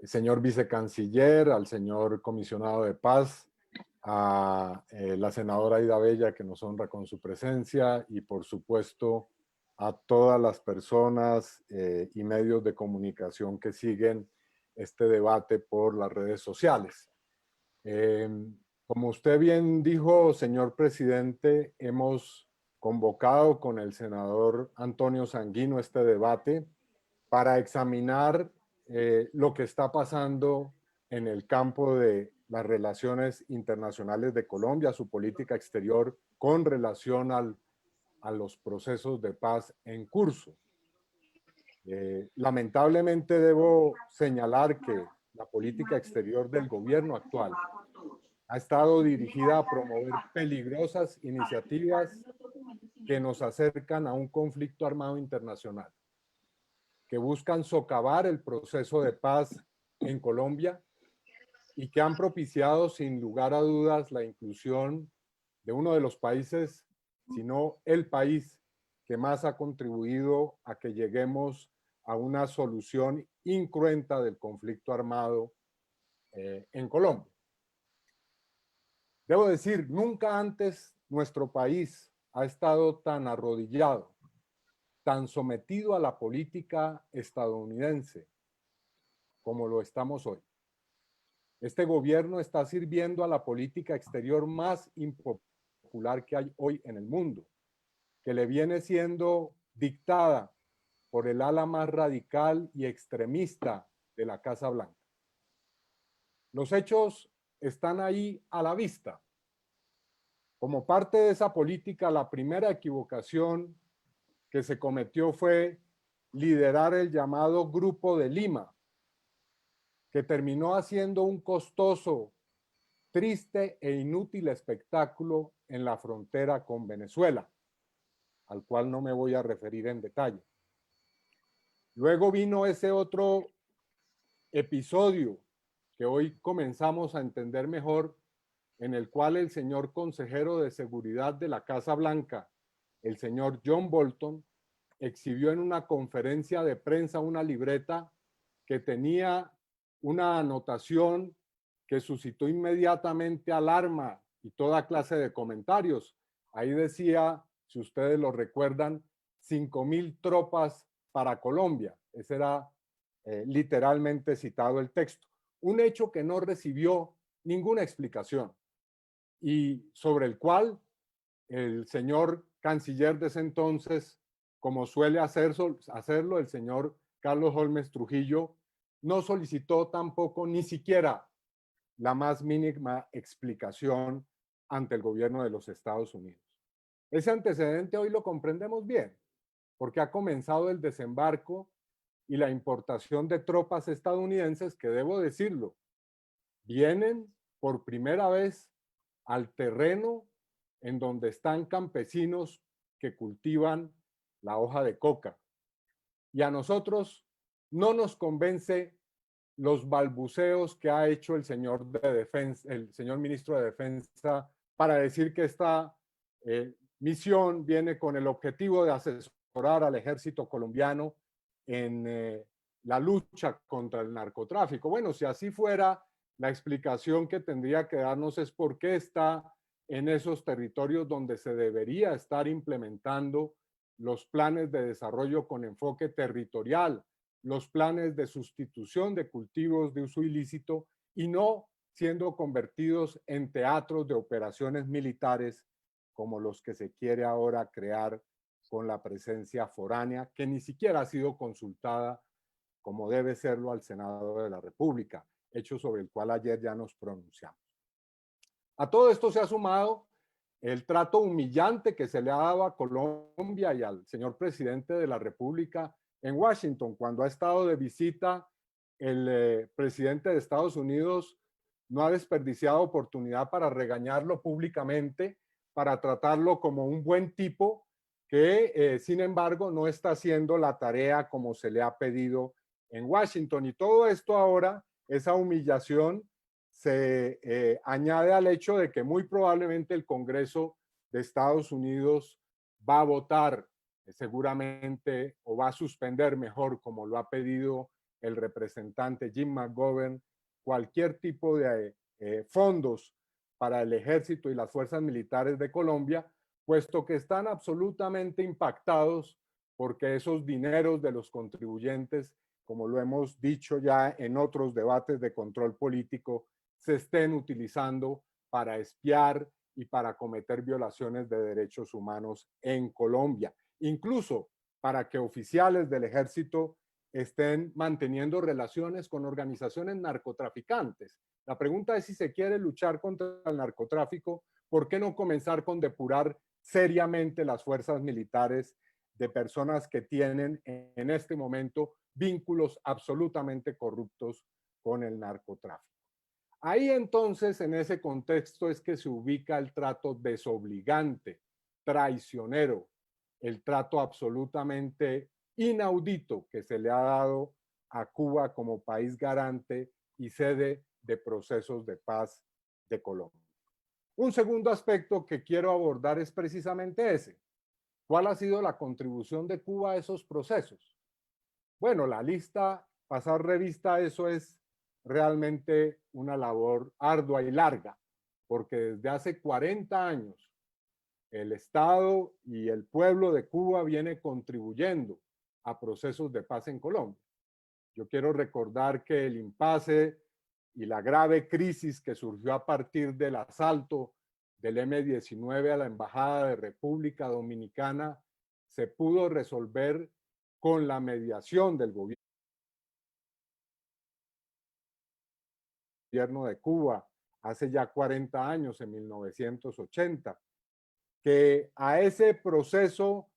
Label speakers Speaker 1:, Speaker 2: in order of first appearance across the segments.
Speaker 1: señor vicecanciller, al señor comisionado de paz, a la senadora Aida Bella, que nos honra con su presencia, y por supuesto a todas las personas y medios de comunicación que siguen este debate por las redes sociales. Como usted bien dijo, señor presidente, hemos convocado con el senador Antonio Sanguino este debate para examinar lo que está pasando en el campo de las relaciones internacionales de Colombia, su política exterior con relación a los procesos de paz en curso. Lamentablemente debo señalar que la política exterior del gobierno actual ha estado dirigida a promover peligrosas iniciativas que nos acercan a un conflicto armado internacional, que buscan socavar el proceso de paz en Colombia y que han propiciado sin lugar a dudas la inclusión de uno de los países, si no el país que más ha contribuido a que lleguemos a una solución incruenta del conflicto armado en Colombia. Debo decir, nunca antes nuestro país ha estado tan arrodillado, tan sometido a la política estadounidense como lo estamos hoy. Este gobierno está sirviendo a la política exterior más impopular que hay hoy en el mundo, que le viene siendo dictada por el ala más radical y extremista de la Casa Blanca. Los hechos están ahí a la vista. Como parte de esa política, la primera equivocación que se cometió fue liderar el llamado Grupo de Lima, que terminó haciendo un costoso, triste e inútil espectáculo en la frontera con Venezuela, al cual no me voy a referir en detalle. Luego vino ese otro episodio que hoy comenzamos a entender mejor, en el cual el señor consejero de seguridad de la Casa Blanca, el señor John Bolton, exhibió en una conferencia de prensa una libreta que tenía una anotación que suscitó inmediatamente alarma y toda clase de comentarios. Ahí decía, si ustedes lo recuerdan, 5,000 tropas para Colombia. Ese era literalmente citado el texto. Un hecho que no recibió ninguna explicación y sobre el cual el señor canciller de ese entonces, como suele hacerlo, el señor Carlos Holmes Trujillo, no solicitó tampoco ni siquiera la más mínima explicación ante el gobierno de los Estados Unidos. Ese antecedente hoy lo comprendemos bien, porque ha comenzado el desembarco y la importación de tropas estadounidenses que, debo decirlo, vienen por primera vez al terreno en donde están campesinos que cultivan la hoja de coca. Y a nosotros no nos convence los balbuceos que ha hecho el señor ministro de Defensa para decir que esta misión viene con el objetivo de asesorar al ejército colombiano en la lucha contra el narcotráfico. Bueno, si así fuera, la explicación que tendría que darnos es por qué está en esos territorios donde se debería estar implementando los planes de desarrollo con enfoque territorial, los planes de sustitución de cultivos de uso ilícito y no siendo convertidos en teatros de operaciones militares como los que se quiere ahora crear con la presencia foránea, que ni siquiera ha sido consultada como debe serlo al Senado de la República, hecho sobre el cual ayer ya nos pronunciamos. A todo esto se ha sumado el trato humillante que se le ha dado a Colombia y al señor presidente de la República en Washington. Cuando ha estado de visita, el presidente de Estados Unidos no ha desperdiciado oportunidad para regañarlo públicamente, para tratarlo como un buen tipo que, sin embargo, no está haciendo la tarea como se le ha pedido en Washington. Y todo esto ahora, esa humillación, se añade al hecho de que muy probablemente el Congreso de Estados Unidos va a votar seguramente o va a suspender mejor, como lo ha pedido el representante Jim McGovern, cualquier tipo de fondos para el ejército y las fuerzas militares de Colombia, puesto que están absolutamente impactados porque esos dineros de los contribuyentes, como lo hemos dicho ya en otros debates de control político, se estén utilizando para espiar y para cometer violaciones de derechos humanos en Colombia. Incluso para que oficiales del ejército estén manteniendo relaciones con organizaciones narcotraficantes. La pregunta es si se quiere luchar contra el narcotráfico, ¿por qué no comenzar con depurar seriamente las fuerzas militares de personas que tienen en este momento vínculos absolutamente corruptos con el narcotráfico? Ahí entonces, en ese contexto, es que se ubica el trato desobligante, traicionero, el trato absolutamente inaudito que se le ha dado a Cuba como país garante y sede de procesos de paz de Colombia. Un segundo aspecto que quiero abordar es precisamente ese. ¿Cuál ha sido la contribución de Cuba a esos procesos? Bueno, la lista, pasar revista, eso es realmente una labor ardua y larga, porque desde hace 40 años el Estado y el pueblo de Cuba viene contribuyendo a procesos de paz en Colombia. Yo quiero recordar que el impasse y la grave crisis que surgió a partir del asalto del M-19 a la Embajada de República Dominicana se pudo resolver con la mediación del gobierno de Cuba hace ya 40 años, en 1980, que a ese proceso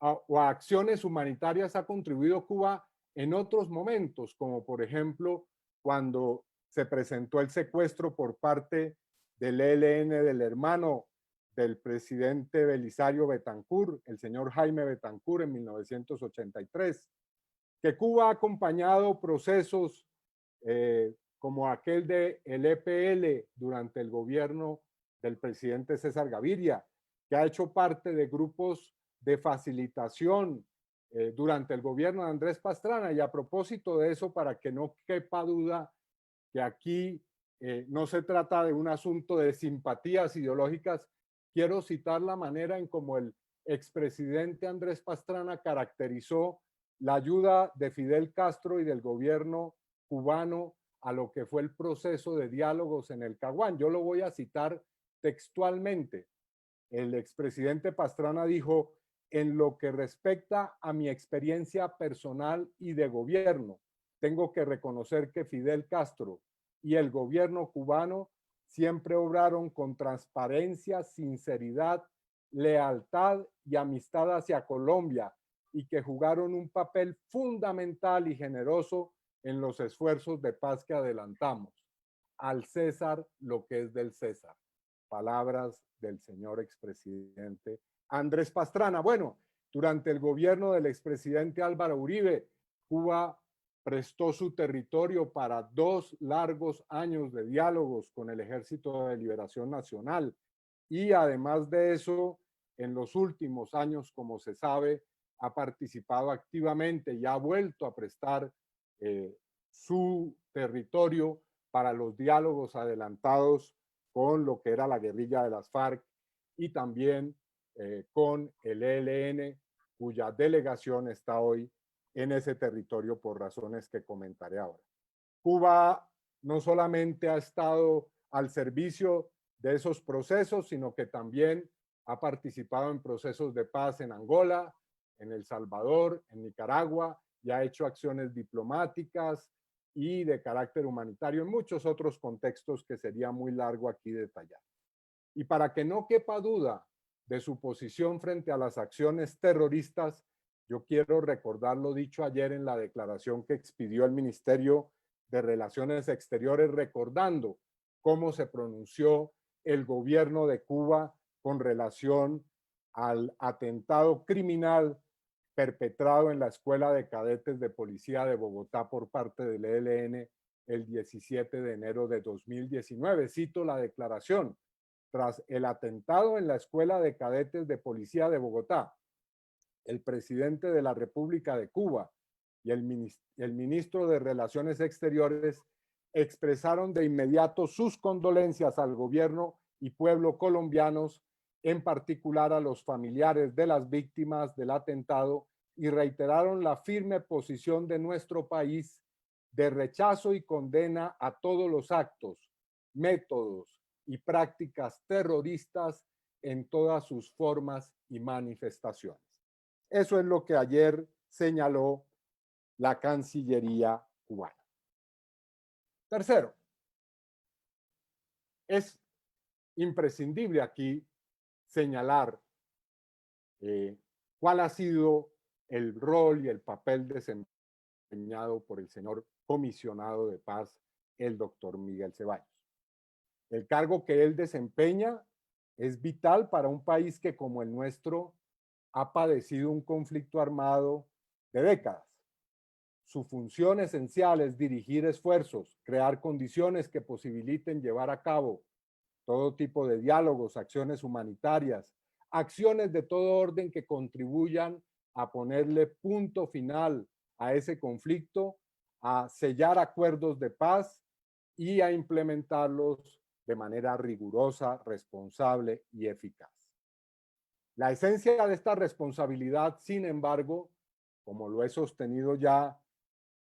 Speaker 1: o a acciones humanitarias ha contribuido Cuba en otros momentos, como por ejemplo cuando se presentó el secuestro por parte del ELN del hermano del presidente Belisario Betancur, el señor Jaime Betancur, en 1983, que Cuba ha acompañado procesos como aquel del EPL durante el gobierno del presidente César Gaviria, que ha hecho parte de grupos de facilitación durante el gobierno de Andrés Pastrana. Y a propósito de eso, para que no quepa duda que aquí no se trata de un asunto de simpatías ideológicas, quiero citar la manera en cómo el expresidente Andrés Pastrana caracterizó la ayuda de Fidel Castro y del gobierno cubano a lo que fue el proceso de diálogos en el Caguán. Yo lo voy a citar textualmente. El expresidente Pastrana dijo: en lo que respecta a mi experiencia personal y de gobierno, tengo que reconocer que Fidel Castro y el gobierno cubano siempre obraron con transparencia, sinceridad, lealtad y amistad hacia Colombia, y que jugaron un papel fundamental y generoso en los esfuerzos de paz que adelantamos. Al César lo que es del César. Palabras del señor expresidente Andrés Pastrana. Bueno, durante el gobierno del expresidente Álvaro Uribe, Cuba prestó su territorio para 2 largos años de diálogos con el Ejército de Liberación Nacional. Y además de eso, en los últimos años, como se sabe, ha participado activamente y ha vuelto a prestar su territorio para los diálogos adelantados con lo que era la guerrilla de las FARC y también con el ELN, cuya delegación está hoy en ese territorio por razones que comentaré ahora. Cuba no solamente ha estado al servicio de esos procesos, sino que también ha participado en procesos de paz en Angola, en El Salvador, en Nicaragua, y ha hecho acciones diplomáticas y de carácter humanitario en muchos otros contextos que sería muy largo aquí detallar. Y para que no quepa duda de su posición frente a las acciones terroristas, yo quiero recordar lo dicho ayer en la declaración que expidió el Ministerio de Relaciones Exteriores, recordando cómo se pronunció el gobierno de Cuba con relación al atentado criminal perpetrado en la Escuela de Cadetes de Policía de Bogotá por parte del ELN el 17 de enero de 2019. Cito la declaración: tras el atentado en la Escuela de Cadetes de Policía de Bogotá, el presidente de la República de Cuba y el ministro de Relaciones Exteriores expresaron de inmediato sus condolencias al gobierno y pueblo colombianos, en particular a los familiares de las víctimas del atentado, y reiteraron la firme posición de nuestro país de rechazo y condena a todos los actos, métodos y prácticas terroristas en todas sus formas y manifestaciones. Eso es lo que ayer señaló la Cancillería cubana. Tercero, es imprescindible aquí señalar cuál ha sido el rol y el papel desempeñado por el señor comisionado de paz, el doctor Miguel Ceballos. El cargo que él desempeña es vital para un país que, como el nuestro, ha padecido un conflicto armado de décadas. Su función esencial es dirigir esfuerzos, crear condiciones que posibiliten llevar a cabo todo tipo de diálogos, acciones humanitarias, acciones de todo orden que contribuyan a ponerle punto final a ese conflicto, a sellar acuerdos de paz y a implementarlos de manera rigurosa, responsable y eficaz. La esencia de esta responsabilidad, sin embargo, como lo he sostenido ya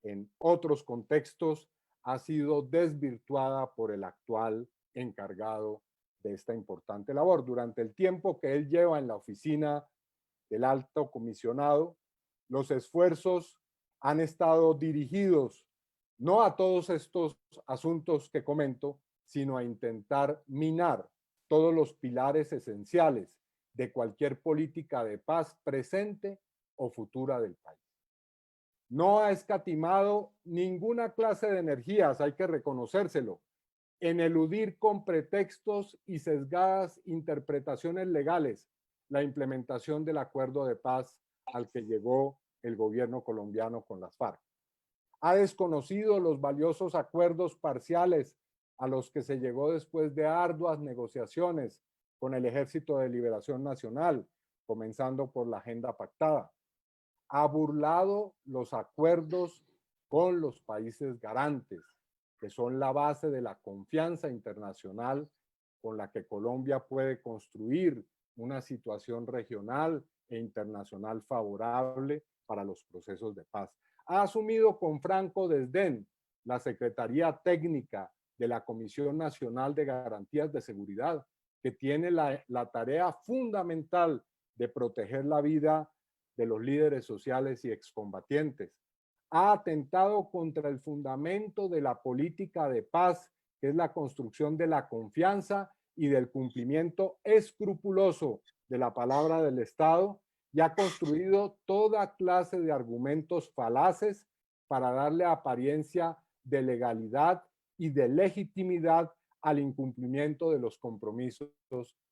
Speaker 1: en otros contextos, ha sido desvirtuada por el actual encargado de esta importante labor. Durante el tiempo que él lleva en la oficina del alto comisionado, los esfuerzos han estado dirigidos no a todos estos asuntos que comento, sino a intentar minar todos los pilares esenciales de cualquier política de paz presente o futura del país. No ha escatimado ninguna clase de energías, hay que reconocérselo, en eludir con pretextos y sesgadas interpretaciones legales la implementación del acuerdo de paz al que llegó el gobierno colombiano con las FARC. Ha desconocido los valiosos acuerdos parciales a los que se llegó después de arduas negociaciones con el Ejército de Liberación Nacional, comenzando por la agenda pactada. Ha burlado los acuerdos con los países garantes, que son la base de la confianza internacional con la que Colombia puede construir una situación regional e internacional favorable para los procesos de paz. Ha asumido con franco desdén la Secretaría Técnica de la Comisión Nacional de Garantías de Seguridad, que tiene la tarea fundamental de proteger la vida de los líderes sociales y excombatientes. Ha atentado contra el fundamento de la política de paz, que es la construcción de la confianza y del cumplimiento escrupuloso de la palabra del Estado, y ha construido toda clase de argumentos falaces para darle apariencia de legalidad y de legitimidad al incumplimiento de los compromisos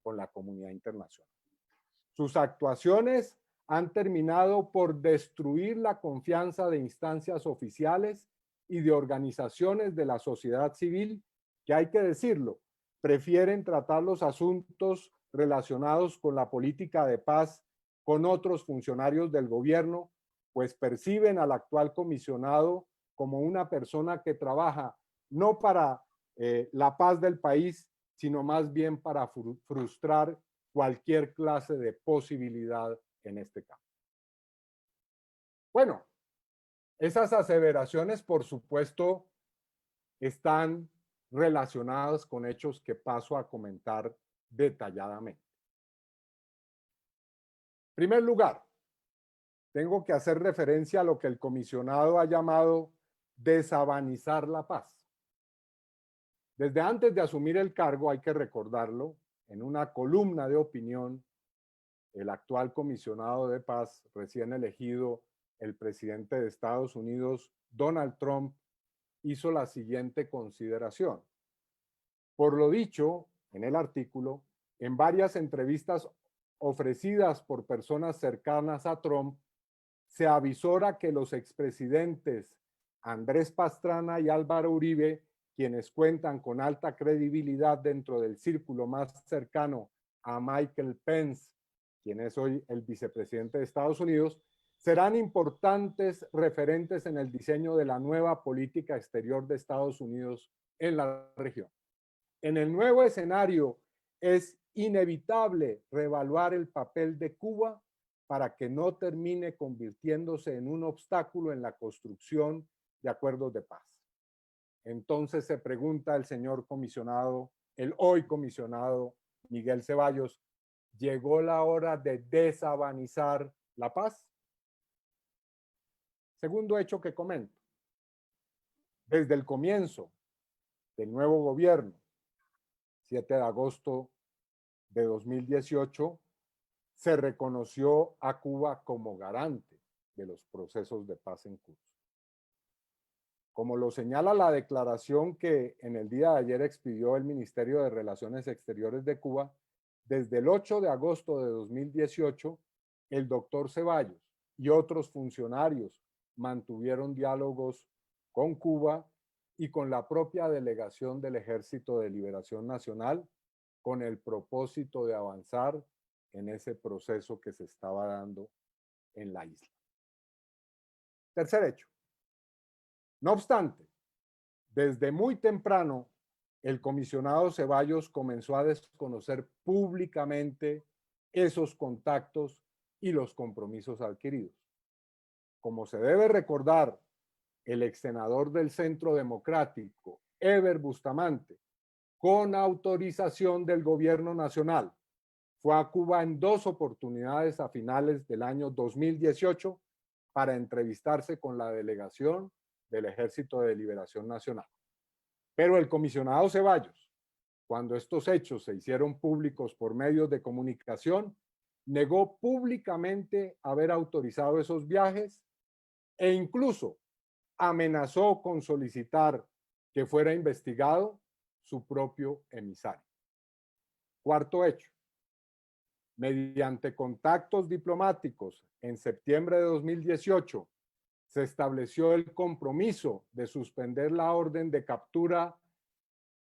Speaker 1: con la comunidad internacional. Sus actuaciones han terminado por destruir la confianza de instancias oficiales y de organizaciones de la sociedad civil que, hay que decirlo, prefieren tratar los asuntos relacionados con la política de paz con otros funcionarios del gobierno, pues perciben al actual comisionado como una persona que trabaja no para la paz del país, sino más bien para frustrar cualquier clase de posibilidad en este campo. Bueno, esas aseveraciones, por supuesto, están relacionadas con hechos que paso a comentar detalladamente. En primer lugar, tengo que hacer referencia a lo que el comisionado ha llamado desabanizar la paz. Desde antes de asumir el cargo, hay que recordarlo, en una columna de opinión, el actual comisionado de paz, recién elegido, el presidente de Estados Unidos, Donald Trump, hizo la siguiente consideración. Por lo dicho en el artículo, en varias entrevistas ofrecidas por personas cercanas a Trump, se avisora que los expresidentes Andrés Pastrana y Álvaro Uribe, quienes cuentan con alta credibilidad dentro del círculo más cercano a Michael Pence, quien es hoy el vicepresidente de Estados Unidos, serán importantes referentes en el diseño de la nueva política exterior de Estados Unidos en la región. En el nuevo escenario es inevitable reevaluar el papel de Cuba para que no termine convirtiéndose en un obstáculo en la construcción de acuerdos de paz. Entonces se pregunta el señor comisionado, el hoy comisionado Miguel Ceballos, ¿llegó la hora de desabanizar la paz? Segundo hecho que comento. Desde el comienzo del nuevo gobierno, 7 de agosto de 2018, se reconoció a Cuba como garante de los procesos de paz en curso. Como lo señala la declaración que en el día de ayer expidió el Ministerio de Relaciones Exteriores de Cuba, desde el 8 de agosto de 2018, el doctor Ceballos y otros funcionarios mantuvieron diálogos con Cuba y con la propia delegación del Ejército de Liberación Nacional con el propósito de avanzar en ese proceso que se estaba dando en la isla. Tercer hecho. No obstante, desde muy temprano, el comisionado Ceballos comenzó a desconocer públicamente esos contactos y los compromisos adquiridos. Como se debe recordar, el ex senador del Centro Democrático, Eber Bustamante, con autorización del gobierno nacional, fue a Cuba en 2 oportunidades a finales del año 2018 para entrevistarse con la delegación del Ejército de Liberación Nacional. Pero el comisionado Ceballos, cuando estos hechos se hicieron públicos por medios de comunicación, negó públicamente haber autorizado esos viajes e incluso amenazó con solicitar que fuera investigado su propio emisario. Cuarto hecho. Mediante contactos diplomáticos en septiembre de 2018, se estableció el compromiso de suspender la orden de captura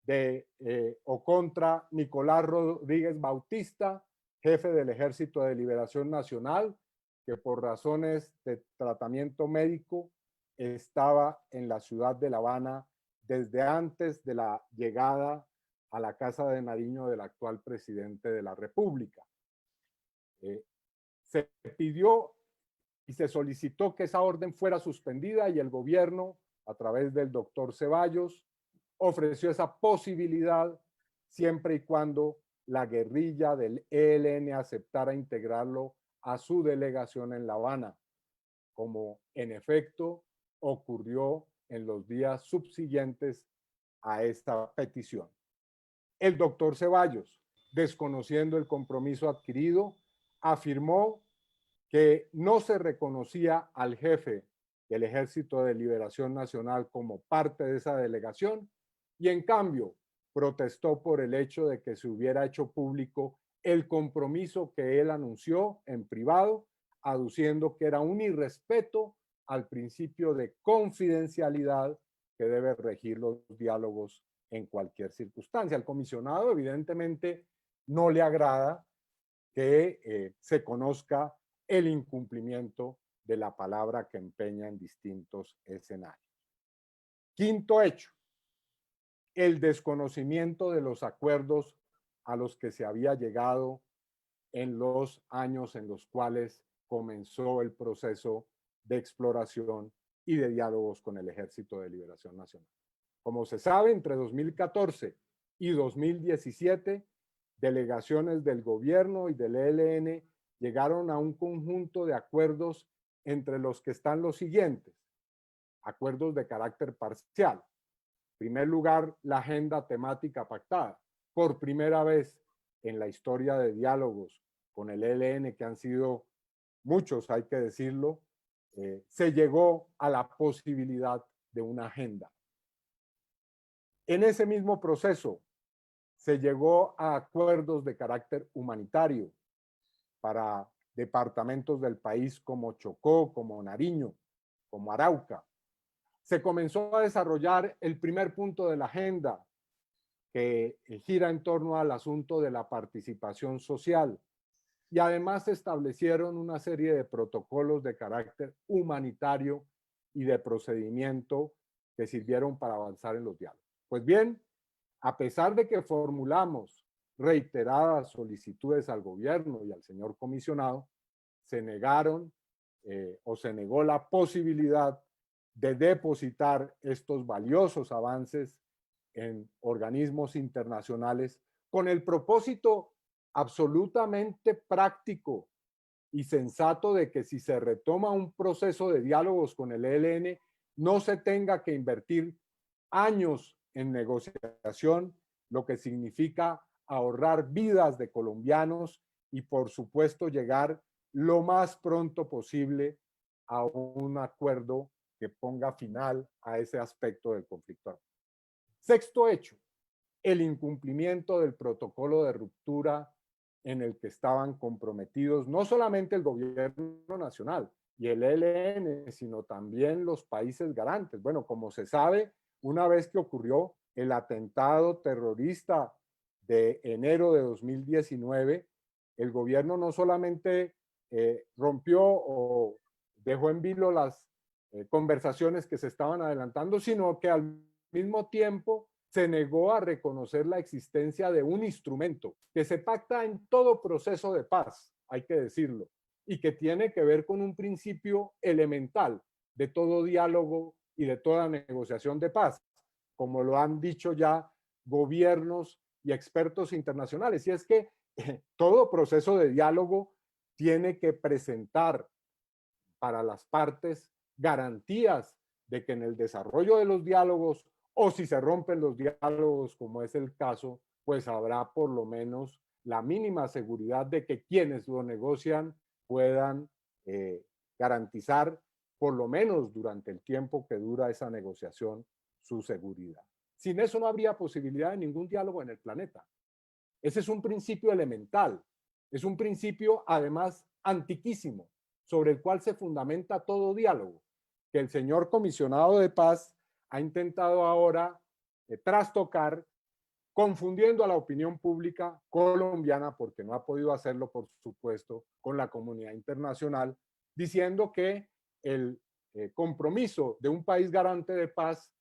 Speaker 1: de o contra Nicolás Rodríguez Bautista, jefe del Ejército de Liberación Nacional, que por razones de tratamiento médico estaba en la ciudad de La Habana desde antes de la llegada a la Casa de Nariño del actual presidente de la República. Se pidió y se solicitó que esa orden fuera suspendida y el gobierno, a través del doctor Ceballos, ofreció esa posibilidad siempre y cuando la guerrilla del ELN aceptara integrarlo a su delegación en La Habana, como en efecto ocurrió en los días subsiguientes a esta petición. El doctor Ceballos, desconociendo el compromiso adquirido, afirmó que no se reconocía al jefe del Ejército de Liberación Nacional como parte de esa delegación y en cambio protestó por el hecho de que se hubiera hecho público el compromiso que él anunció en privado, aduciendo que era un irrespeto al principio de confidencialidad que debe regir los diálogos en cualquier circunstancia. Al comisionado evidentemente no le agrada que se conozca el incumplimiento de la palabra que empeña en distintos escenarios. Quinto hecho, el desconocimiento de los acuerdos a los que se había llegado en los años en los cuales comenzó el proceso de exploración y de diálogos con el Ejército de Liberación Nacional. Como se sabe, entre 2014 y 2017, delegaciones del gobierno y del ELN llegaron a un conjunto de acuerdos entre los que están los siguientes. Acuerdos de carácter parcial. En primer lugar, la agenda temática pactada. Por primera vez en la historia de diálogos con el ELN, que han sido muchos, hay que decirlo, se llegó a la posibilidad de una agenda. En ese mismo proceso se llegó a acuerdos de carácter humanitario para departamentos del país como Chocó, como Nariño, como Arauca. Se comenzó a desarrollar el primer punto de la agenda que gira en torno al asunto de la participación social y además se establecieron una serie de protocolos de carácter humanitario y de procedimiento que sirvieron para avanzar en los diálogos. Pues bien, a pesar de que formulamos reiteradas solicitudes al gobierno y al señor comisionado, se negaron o se negó la posibilidad de depositar estos valiosos avances en organismos internacionales con el propósito absolutamente práctico y sensato de que si se retoma un proceso de diálogos con el ELN, no se tenga que invertir años en negociación, lo que significa ahorrar vidas de colombianos y por supuesto llegar lo más pronto posible a un acuerdo que ponga final a ese aspecto del conflicto. Sexto hecho, el incumplimiento del protocolo de ruptura en el que estaban comprometidos no solamente el gobierno nacional y el ELN, sino también los países garantes. Bueno, como se sabe, una vez que ocurrió el atentado terrorista de enero de 2019, el gobierno no solamente rompió o dejó en vilo las conversaciones que se estaban adelantando, sino que al mismo tiempo se negó a reconocer la existencia de un instrumento que se pacta en todo proceso de paz, hay que decirlo, y que tiene que ver con un principio elemental de todo diálogo y de toda negociación de paz, como lo han dicho ya gobiernos y expertos internacionales. Y es que todo proceso de diálogo tiene que presentar para las partes garantías de que en el desarrollo de los diálogos o si se rompen los diálogos, como es el caso, pues habrá por lo menos la mínima seguridad de que quienes lo negocian puedan garantizar, por lo menos durante el tiempo que dura esa negociación, su seguridad. Sin eso no habría posibilidad de ningún diálogo en el planeta. Ese es un principio elemental, es un principio además antiquísimo, sobre el cual se fundamenta todo diálogo, que el señor comisionado de paz ha intentado ahora trastocar, confundiendo a la opinión pública colombiana, porque no ha podido hacerlo, por supuesto, con la comunidad internacional, diciendo que el compromiso de un país garante de paz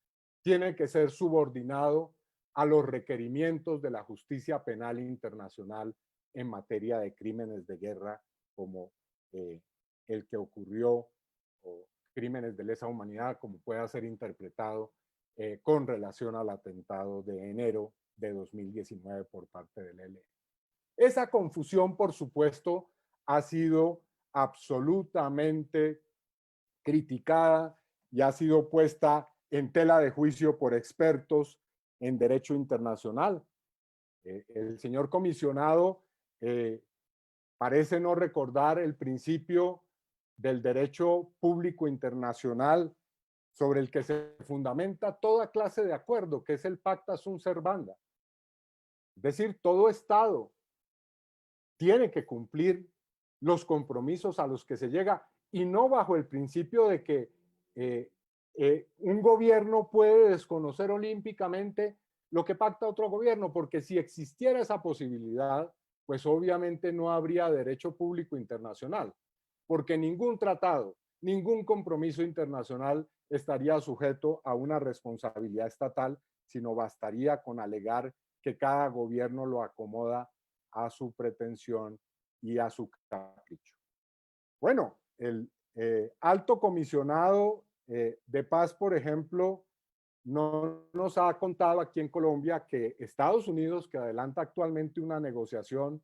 Speaker 1: tiene que ser subordinado a los requerimientos de la justicia penal internacional en materia de crímenes de guerra como el que ocurrió, o crímenes de lesa humanidad, como pueda ser interpretado con relación al atentado de enero de 2019 por parte del ELN. Esa confusión, por supuesto, ha sido absolutamente criticada y ha sido puesta en tela de juicio por expertos en derecho internacional. El señor comisionado parece no recordar el principio del derecho público internacional sobre el que se fundamenta toda clase de acuerdo, que es el pacta sunt servanda. Es decir, todo Estado tiene que cumplir los compromisos a los que se llega y no bajo el principio de que un gobierno puede desconocer olímpicamente lo que pacta otro gobierno, porque si existiera esa posibilidad, pues obviamente no habría derecho público internacional, porque ningún tratado, ningún compromiso internacional estaría sujeto a una responsabilidad estatal, sino bastaría con alegar que cada gobierno lo acomoda a su pretensión y a su capricho. Bueno, el alto comisionado de paz, por ejemplo, no nos ha contado aquí en Colombia que Estados Unidos, que adelanta actualmente una negociación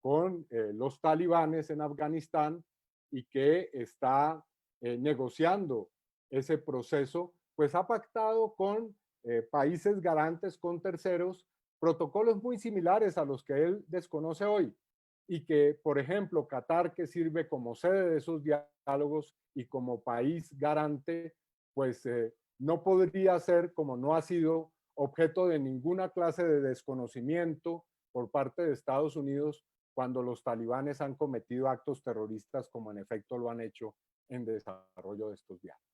Speaker 1: con los talibanes en Afganistán y que está negociando ese proceso, pues ha pactado con países garantes, con terceros, protocolos muy similares a los que él desconoce hoy y que, por ejemplo, Qatar, que sirve como sede de esos diálogos y como país garante, pues no podría ser, como no ha sido objeto de ninguna clase de desconocimiento por parte de Estados Unidos cuando los talibanes han cometido actos terroristas, como en efecto lo han hecho en desarrollo de estos diálogos.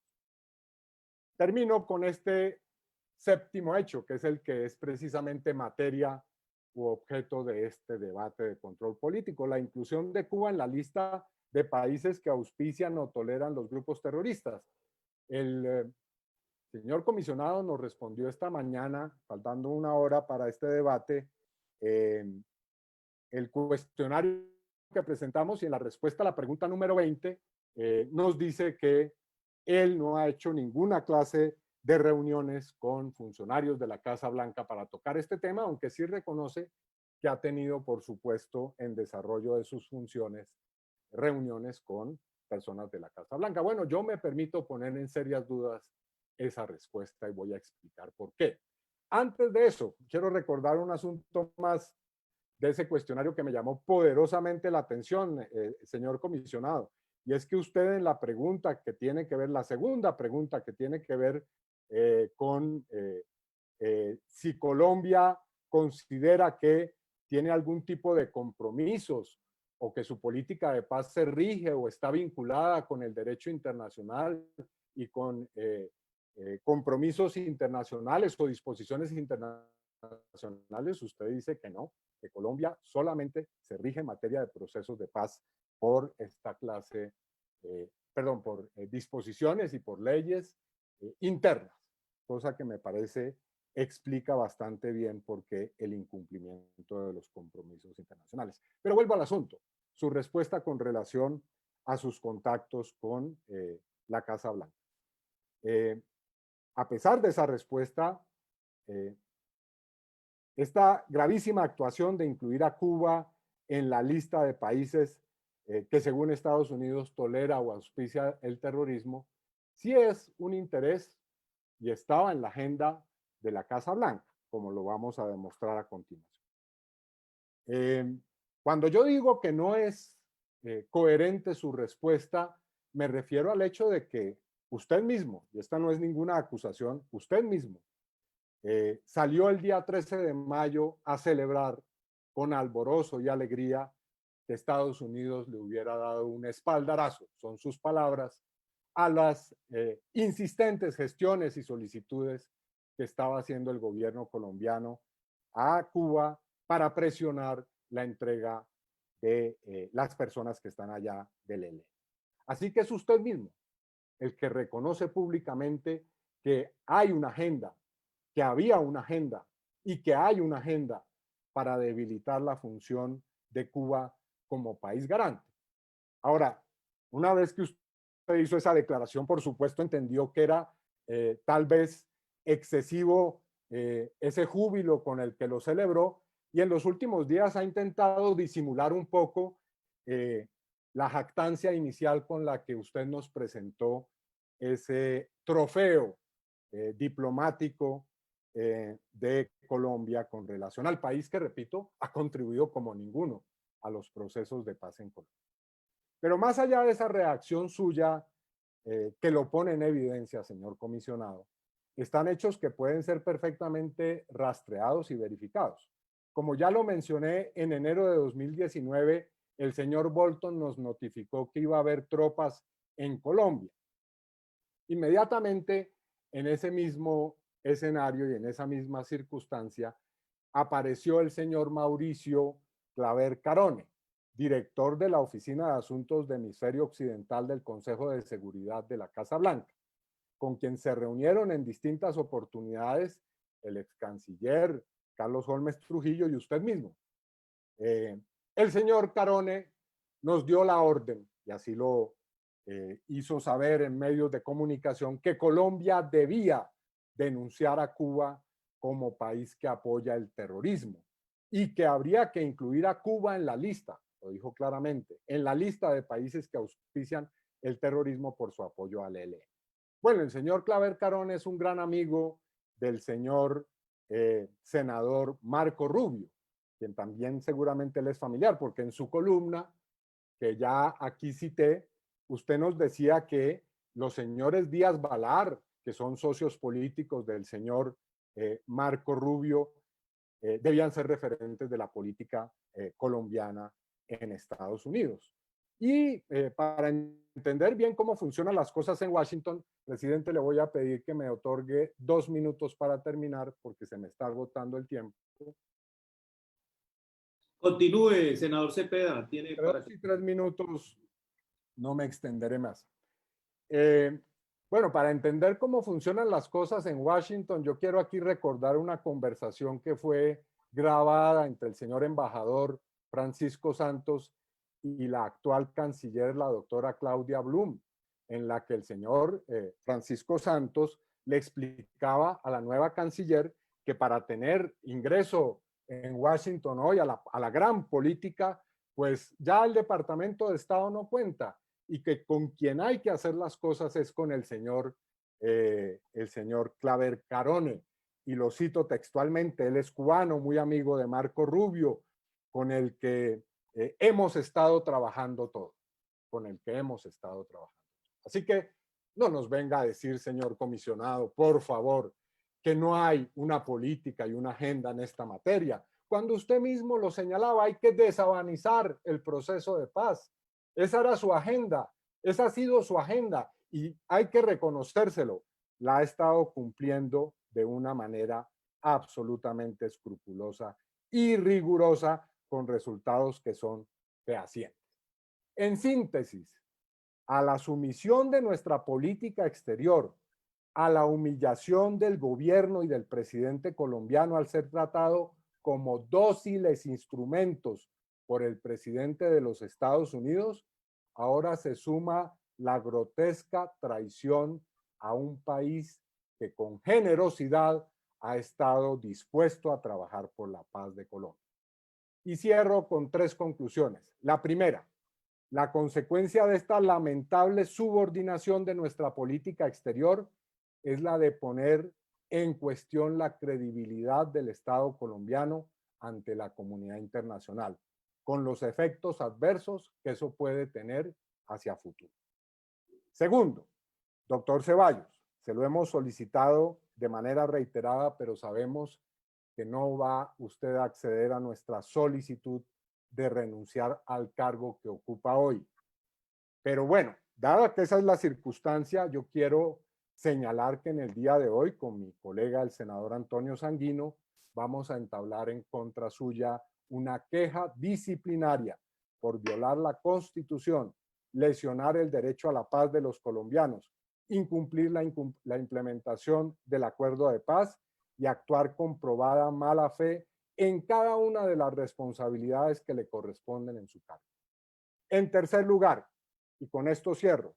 Speaker 1: Termino con este séptimo hecho, que es el que es precisamente materia u objeto de este debate de control político, la inclusión de Cuba en la lista de países que auspician o toleran los grupos terroristas. El señor comisionado nos respondió esta mañana, faltando una hora para este debate, el cuestionario que presentamos, y en la respuesta a la pregunta número 20 nos dice que él no ha hecho ninguna clase de reuniones con funcionarios de la Casa Blanca para tocar este tema, aunque sí reconoce que ha tenido, por supuesto, en desarrollo de sus funciones, reuniones con personas de la Casa Blanca. Bueno, yo me permito poner en serias dudas esa respuesta y voy a explicar por qué. Antes de eso, quiero recordar un asunto más de ese cuestionario que me llamó poderosamente la atención, señor comisionado, y es que usted en la pregunta que tiene que ver, la segunda pregunta que tiene que ver con si Colombia considera que tiene algún tipo de compromisos o que su política de paz se rige o está vinculada con el derecho internacional y con compromisos internacionales o disposiciones internacionales, usted dice que no, que Colombia solamente se rige en materia de procesos de paz por esta clase, por disposiciones y por leyes internas, cosa que me parece explica bastante bien por qué el incumplimiento de los compromisos internacionales. Pero vuelvo al asunto, su respuesta con relación a sus contactos con la Casa Blanca. A pesar de esa respuesta, esta gravísima actuación de incluir a Cuba en la lista de países que según Estados Unidos tolera o auspicia el terrorismo, sí es un interés y estaba en la agenda de la Casa Blanca, como lo vamos a demostrar a continuación. Cuando yo digo que no es coherente su respuesta, me refiero al hecho de que usted mismo, y esta no es ninguna acusación, usted mismo salió el día 13 de mayo a celebrar con alborozo y alegría que Estados Unidos le hubiera dado un espaldarazo, son sus palabras, a las insistentes gestiones y solicitudes que estaba haciendo el gobierno colombiano a Cuba para presionar la entrega de las personas que están allá del ELN. Así que es usted mismo el que reconoce públicamente que hay una agenda, que había una agenda y que hay una agenda para debilitar la función de Cuba como país garante. Ahora, una vez que usted hizo esa declaración, por supuesto, entendió que era tal vez excesivo ese júbilo con el que lo celebró y en los últimos días ha intentado disimular un poco la jactancia inicial con la que usted nos presentó ese trofeo diplomático de Colombia con relación al país que, repito, ha contribuido como ninguno a los procesos de paz en Colombia. Pero más allá de esa reacción suya, que lo pone en evidencia, señor comisionado, están hechos que pueden ser perfectamente rastreados y verificados. Como ya lo mencioné, en enero de 2019, el señor Bolton nos notificó que iba a haber tropas en Colombia. Inmediatamente, en ese mismo escenario y en esa misma circunstancia, apareció el señor Mauricio Claver Carone, director de la Oficina de Asuntos de Hemisferio Occidental del Consejo de Seguridad de la Casa Blanca, con quien se reunieron en distintas oportunidades el ex canciller Carlos Holmes Trujillo y usted mismo. El señor Carone nos dio la orden, y así lo hizo saber en medios de comunicación, que Colombia debía denunciar a Cuba como país que apoya el terrorismo y que habría que incluir a Cuba en la lista, lo dijo claramente, en la lista de países que auspician el terrorismo por su apoyo al ELN. Bueno, el señor Claver Carone es un gran amigo del señor senador Marco Rubio, quien también seguramente le es familiar, porque en su columna, que ya aquí cité, usted nos decía que los señores Díaz Balar, que son socios políticos del señor Marco Rubio, debían ser referentes de la política colombiana en Estados Unidos. Y para entender bien cómo funcionan las cosas en Washington, presidente, le voy a pedir que me otorgue 2 minutos para terminar porque se me está agotando el tiempo.
Speaker 2: Continúe, senador Cepeda. Tiene
Speaker 1: Pero
Speaker 2: para...
Speaker 1: si 3 minutos, no me extenderé más. Bueno, para entender cómo funcionan las cosas en Washington, yo quiero aquí recordar una conversación que fue grabada entre el señor embajador Francisco Santos y la actual canciller, la doctora Claudia Blum, en la que el señor Francisco Santos le explicaba a la nueva canciller que para tener ingreso en Washington hoy a la gran política, pues ya el Departamento de Estado no cuenta y que con quien hay que hacer las cosas es con el señor Claver Carone. Y lo cito textualmente, él es cubano, muy amigo de Marco Rubio, con el que hemos estado trabajando todo, con el que hemos estado trabajando. Así que no nos venga a decir, señor comisionado, por favor, que no hay una política y una agenda en esta materia. Cuando usted mismo lo señalaba, hay que desabanizar el proceso de paz. Esa era su agenda, esa ha sido su agenda y hay que reconocérselo. La ha estado cumpliendo de una manera absolutamente escrupulosa y rigurosa con resultados que son fehacientes. En síntesis, a la sumisión de nuestra política exterior, a la humillación del gobierno y del presidente colombiano al ser tratado como dóciles instrumentos por el presidente de los Estados Unidos, ahora se suma la grotesca traición a un país que con generosidad ha estado dispuesto a trabajar por la paz de Colombia. Y cierro con 3 conclusiones. La primera, la consecuencia de esta lamentable subordinación de nuestra política exterior es la de poner en cuestión la credibilidad del Estado colombiano ante la comunidad internacional, con los efectos adversos que eso puede tener hacia futuro. Segundo, doctor Ceballos, se lo hemos solicitado de manera reiterada, pero sabemos que no va usted a acceder a nuestra solicitud de renunciar al cargo que ocupa hoy. Pero bueno, dada que esa es la circunstancia, yo quiero señalar que en el día de hoy, con mi colega el senador Antonio Sanguino, vamos a entablar en contra suya una queja disciplinaria por violar la Constitución, lesionar el derecho a la paz de los colombianos, incumplir la implementación del acuerdo de paz y actuar con probada mala fe en cada una de las responsabilidades que le corresponden en su cargo. En tercer lugar, y con esto cierro,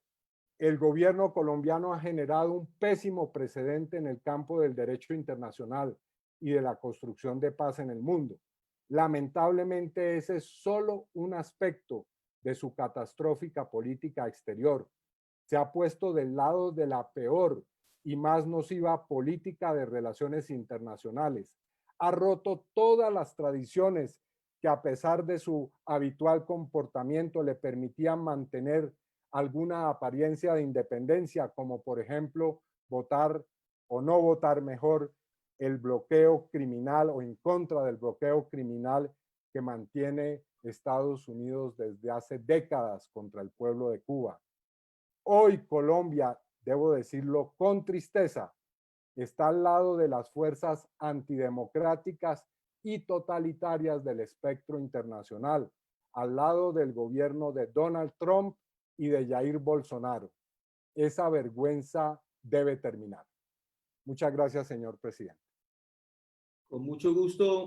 Speaker 1: el gobierno colombiano ha generado un pésimo precedente en el campo del derecho internacional y de la construcción de paz en el mundo. Lamentablemente ese es solo un aspecto de su catastrófica política exterior. Se ha puesto del lado de la peor y más nociva política de relaciones internacionales. Ha roto todas las tradiciones que a pesar de su habitual comportamiento le permitían mantener alguna apariencia de independencia, como por ejemplo votar o no votar mejor el bloqueo criminal o en contra del bloqueo criminal que mantiene Estados Unidos desde hace décadas contra el pueblo de Cuba. Hoy Colombia, debo decirlo con tristeza, está al lado de las fuerzas antidemocráticas y totalitarias del espectro internacional, al lado del gobierno de Donald Trump y de Jair Bolsonaro. Esa vergüenza debe terminar. Muchas gracias, señor presidente.
Speaker 2: Con mucho gusto.